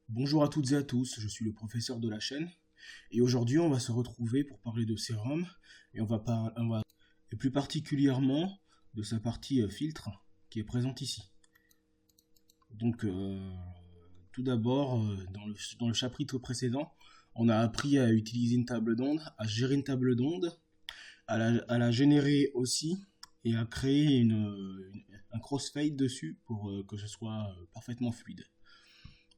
Bonjour à toutes et à tous, je suis le professeur de la chaîne et aujourd'hui on va se retrouver pour parler de sérum et et plus particulièrement de sa partie filtre qui est présente ici. Donc tout d'abord dans le chapitre précédent on a appris à utiliser une table d'onde, à gérer une table d'onde, à la générer aussi et à créer un crossfade dessus pour que ce soit parfaitement fluide.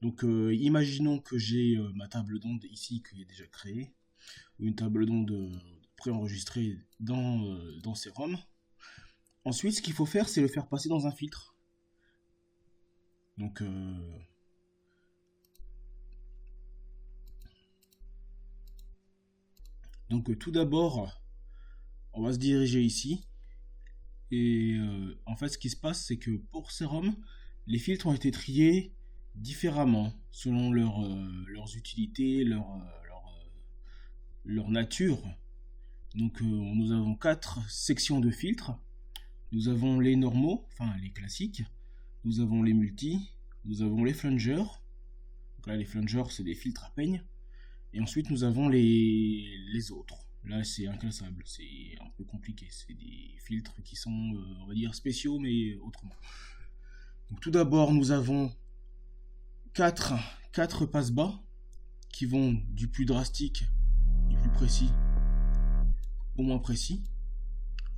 Donc imaginons que j'ai ma table d'onde ici qui est déjà créée, ou une table d'onde préenregistrée dans Serum. Ensuite, ce qu'il faut faire, c'est le faire passer dans un filtre. Donc, tout d'abord, on va se diriger ici. Et en fait, ce qui se passe, c'est que pour Serum, les filtres ont été triés différemment selon leurs utilités, leur nature. Donc nous avons quatre sections de filtres. Nous avons les normaux, enfin les classiques. Nous avons les multis. Nous avons les flungers. Donc là les flungers c'est des filtres à peigne. Et ensuite nous avons les autres. Là c'est inclassable, c'est un peu compliqué. C'est des filtres qui sont on va dire spéciaux mais autrement. Donc tout d'abord nous avons quatre passe-bas qui vont du plus drastique, du plus précis au moins précis.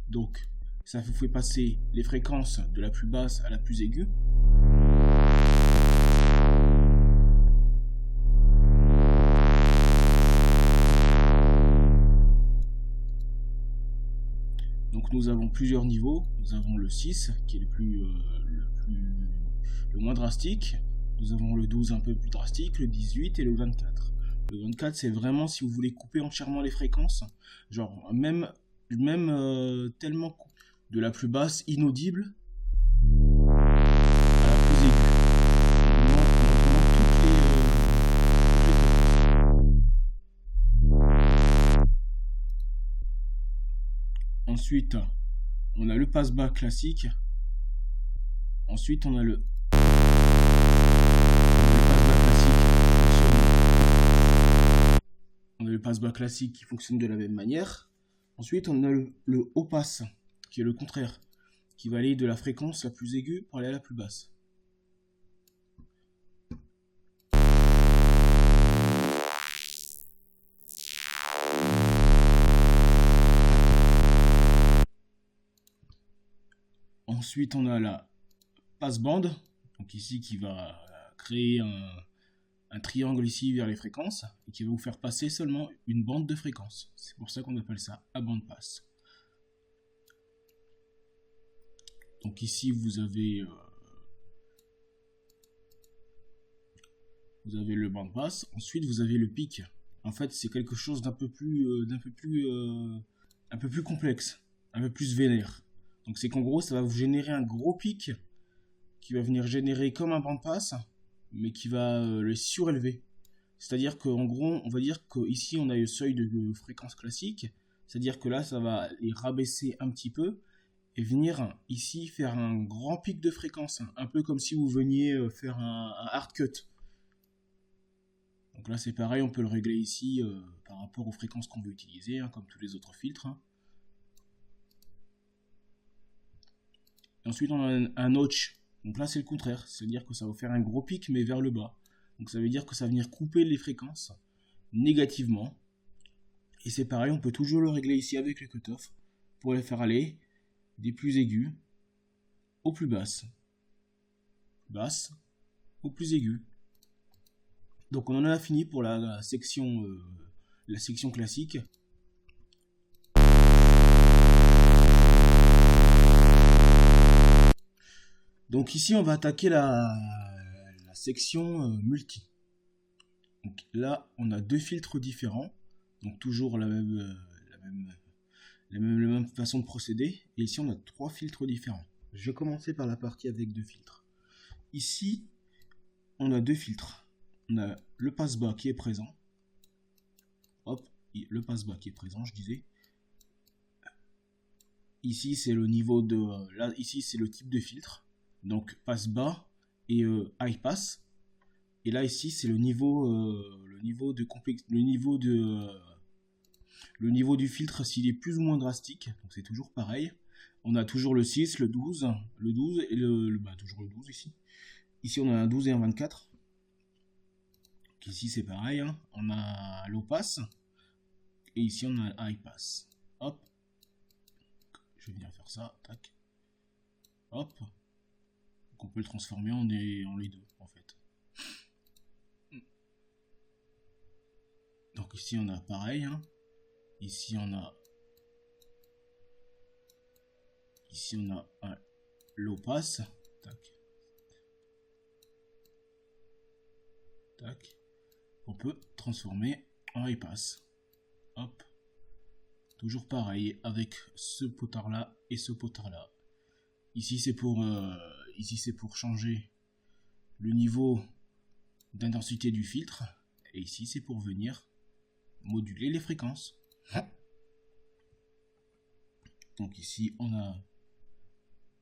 Donc, ça vous fait passer les fréquences de la plus basse à la plus aiguë. Donc, nous avons plusieurs niveaux. Nous avons le 6, qui est le moins drastique. Nous avons le 12 un peu plus drastique, le 18 et le 24. Le 24, c'est vraiment si vous voulez couper entièrement les fréquences. Genre, même tellement de la plus basse, inaudible, à la plus aiguë. Ensuite, on a le passe-bas classique. Ensuite, on a le passe-bas classique qui fonctionne de la même manière. Ensuite, on a le haut passe, qui est le contraire, qui va aller de la fréquence la plus aiguë pour aller à la plus basse. Ensuite, on a la passe-bande, donc ici qui va créer un triangle ici vers les fréquences et qui va vous faire passer seulement une bande de fréquences. C'est pour ça qu'on appelle ça à bande passe. Donc ici vous avez le band pass. Ensuite vous avez le pic. En fait c'est quelque chose d'un peu plus complexe, un peu plus vénère. Donc c'est qu'en gros ça va vous générer un gros pic qui va venir générer comme un band pass, mais qui va le surélever. C'est-à-dire qu'en gros, on va dire qu'ici on a le seuil de fréquence classique, c'est-à-dire que là ça va les rabaisser un petit peu et venir ici faire un grand pic de fréquence, un peu comme si vous veniez faire un hard cut. Donc là c'est pareil, on peut le régler ici par rapport aux fréquences qu'on veut utiliser, comme tous les autres filtres. Et ensuite on a un notch. Donc là c'est le contraire, c'est-à-dire que ça va faire un gros pic mais vers le bas. Donc ça veut dire que ça va venir couper les fréquences négativement. Et c'est pareil, on peut toujours le régler ici avec le cutoff pour les faire aller des plus aigus aux plus basses. Basse aux plus aigus. Donc on en a fini pour la section classique. Donc ici on va attaquer la section multi. Donc là on a deux filtres différents, donc toujours la même façon de procéder. Et ici on a trois filtres différents. Je vais commencer par la partie avec deux filtres. Ici on a deux filtres. On a le passe-bas qui est présent. Hop, le passe-bas qui est présent, je disais. Ici c'est le niveau de... ici c'est le type de filtre. Donc passe-bas et high pass. Et là ici c'est le niveau du filtre s'il est plus ou moins drastique. Donc c'est toujours pareil. On a toujours le 6, le 12 et toujours le 12 ici. Ici on a un 12 et un 24. Donc ici c'est pareil, hein. On a low pass et ici on a high pass. Hop. Je vais venir faire ça, tac. Hop. Donc on peut le transformer en les deux en fait. Donc ici on a pareil, hein. Ici on a un low pass, tac, tac. On peut transformer en high pass. Hop. Toujours pareil avec ce potard là et ce potard là. Ici c'est pour changer le niveau d'intensité du filtre et ici c'est pour venir moduler les fréquences. Donc ici on a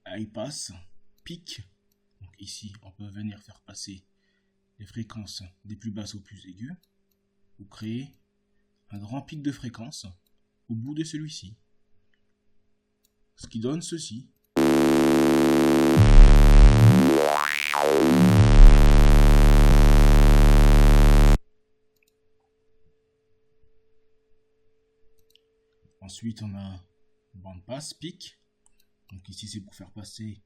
high pass, pic. Donc ici on peut venir faire passer les fréquences des plus basses aux plus aiguës ou créer un grand pic de fréquence au bout de celui-ci. Ce qui donne ceci. Ensuite, on a bande passe, pic. Donc ici, c'est pour faire passer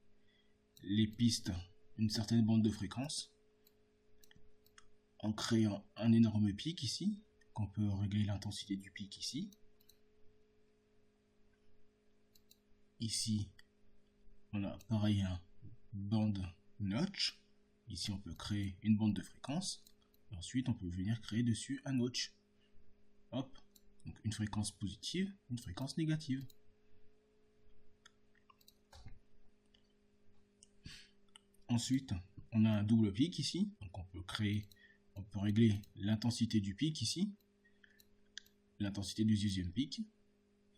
les pistes une certaine bande de fréquence en créant un énorme pic ici, qu'on peut régler l'intensité du pic ici. Ici, on a pareil un bande notch. Ici, on peut créer une bande de fréquence. Et ensuite, on peut venir créer dessus un notch. Hop. Donc une fréquence positive, une fréquence négative. Ensuite, on a un double pic ici. Donc on peut régler l'intensité du pic ici, l'intensité du deuxième pic.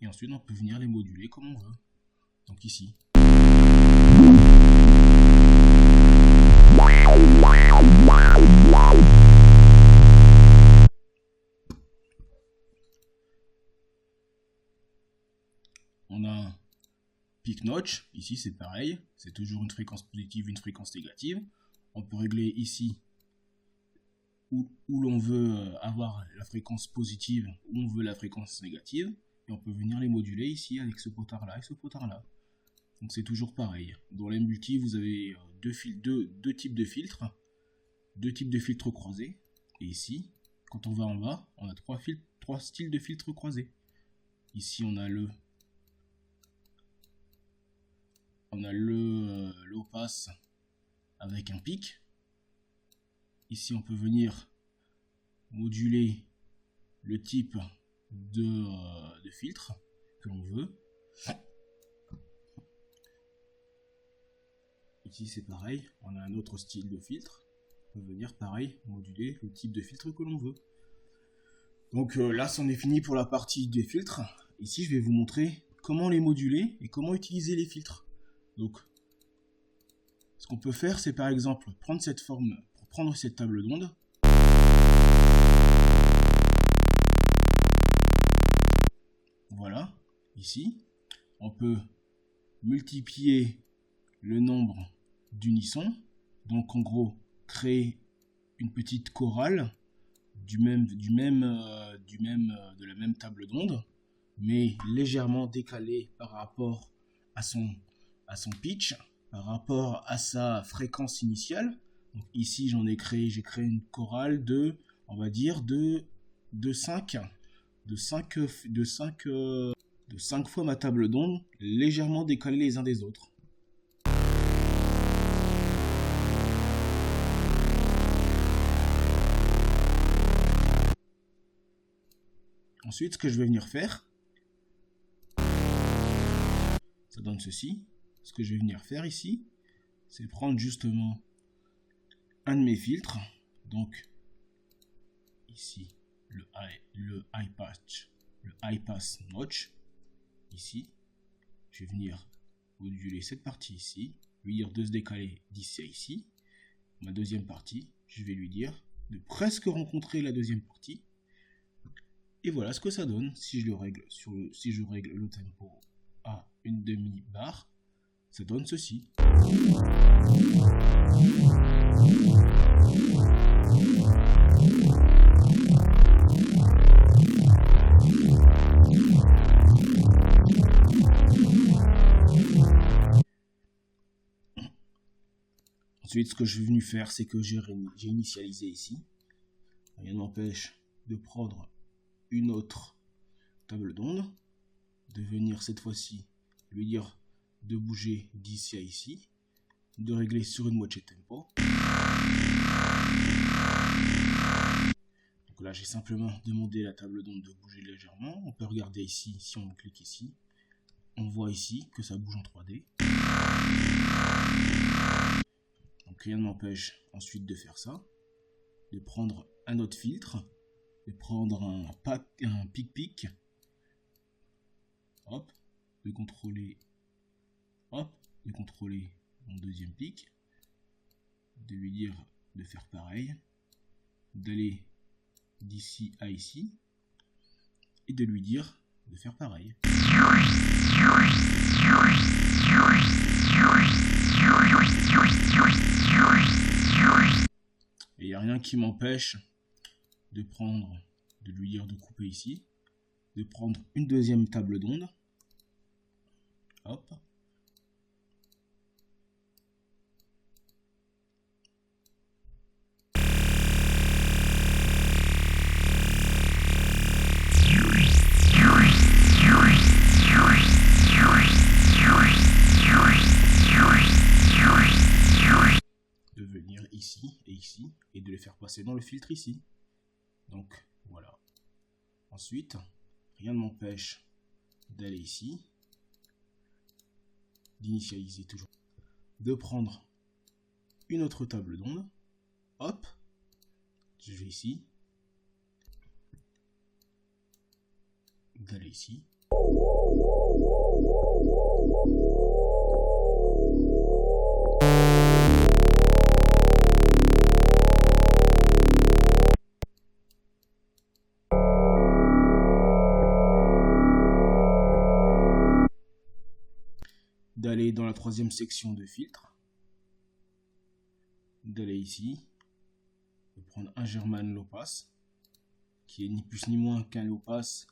Et ensuite, on peut venir les moduler comme on veut. Donc ici. On a un pic notch, ici c'est pareil, c'est toujours une fréquence positive, une fréquence négative. On peut régler ici où l'on veut avoir la fréquence positive, où on veut la fréquence négative, et on peut venir les moduler ici avec ce potard là et ce potard là. Donc c'est toujours pareil. Dans les multi, vous avez deux types de filtres, deux types de filtres croisés, et ici, quand on va en bas, on a trois styles de filtres croisés. Ici on a le low pass avec un pic. Ici on peut venir moduler le type de filtre que l'on veut. Ici c'est pareil, on a un autre style de filtre. On peut venir pareil moduler le type de filtre que l'on veut. Donc là c'en est fini pour la partie des filtres. Ici je vais vous montrer comment les moduler et comment utiliser les filtres. Donc, ce qu'on peut faire, c'est par exemple prendre cette forme, pour prendre cette table d'onde. Voilà, ici. On peut multiplier le nombre d'unissons. Donc, en gros, créer une petite chorale de la même table d'onde, mais légèrement décalée par rapport à son pitch, par rapport à sa fréquence initiale. Donc ici j'ai créé une chorale de, on va dire, de 5 fois ma table d'onde, légèrement décalées les uns des autres. Ensuite, ce que je vais venir faire, ça donne ceci. Ce que je vais venir faire ici, c'est prendre justement un de mes filtres. Donc ici, le high pass notch. Ici, je vais venir moduler cette partie ici, lui dire de se décaler d'ici à ici. Ma deuxième partie, je vais lui dire de presque rencontrer la deuxième partie. Et voilà ce que ça donne si je le règle si je règle le tempo à une demi-barre, ça donne ceci. Ensuite, ce que je suis venu faire, c'est que j'ai initialisé ici. Rien n'empêche de prendre une autre table d'onde, de venir cette fois-ci lui dire de bouger d'ici à ici, de régler sur une moitié tempo. Donc là, j'ai simplement demandé à la table d'onde de bouger légèrement. On peut regarder ici, si on clique ici, on voit ici que ça bouge en 3D. Donc rien ne m'empêche ensuite de faire ça, de prendre un autre filtre, de prendre un pic-pic, hop, de contrôler mon deuxième pic, de lui dire de faire pareil, d'aller d'ici à ici, et de lui dire de faire pareil. Et il n'y a rien qui m'empêche de lui dire de couper ici, de prendre une deuxième table d'onde, hop, de venir ici et de les faire passer dans le filtre ici. Donc voilà. Ensuite, rien ne m'empêche d'aller ici, d'initialiser toujours, de prendre une autre table d'onde, hop, je vais ici, d'aller ici. D'aller dans la troisième section de filtre, d'aller ici, de prendre un German low pass, qui est ni plus ni moins qu'un low pass,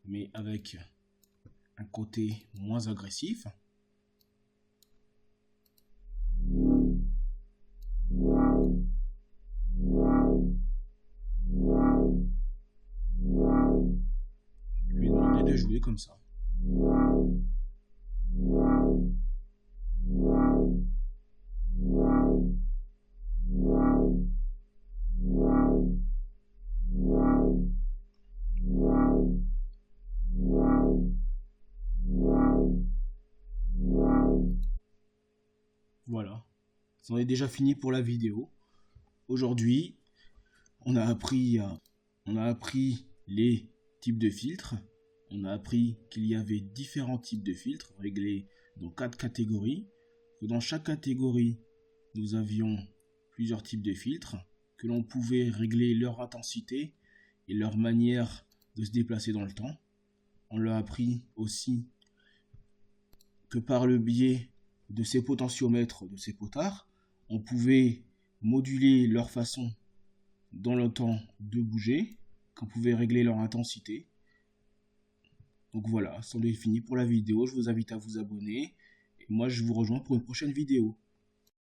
mais avec un côté moins agressif. Je lui ai demandé de jouer comme ça. Voilà, c'en est déjà fini pour la vidéo. Aujourd'hui, on a appris les types de filtres. On a appris qu'il y avait différents types de filtres réglés dans 4 catégories. Que dans chaque catégorie, nous avions plusieurs types de filtres. Que l'on pouvait régler leur intensité et leur manière de se déplacer dans le temps. On l'a appris aussi que par le biais de ces potentiomètres, de ces potards, on pouvait moduler leur façon dans le temps de bouger, qu'on pouvait régler leur intensité. Donc voilà, c'en est fini pour la vidéo. Je vous invite à vous abonner. Et moi, je vous rejoins pour une prochaine vidéo.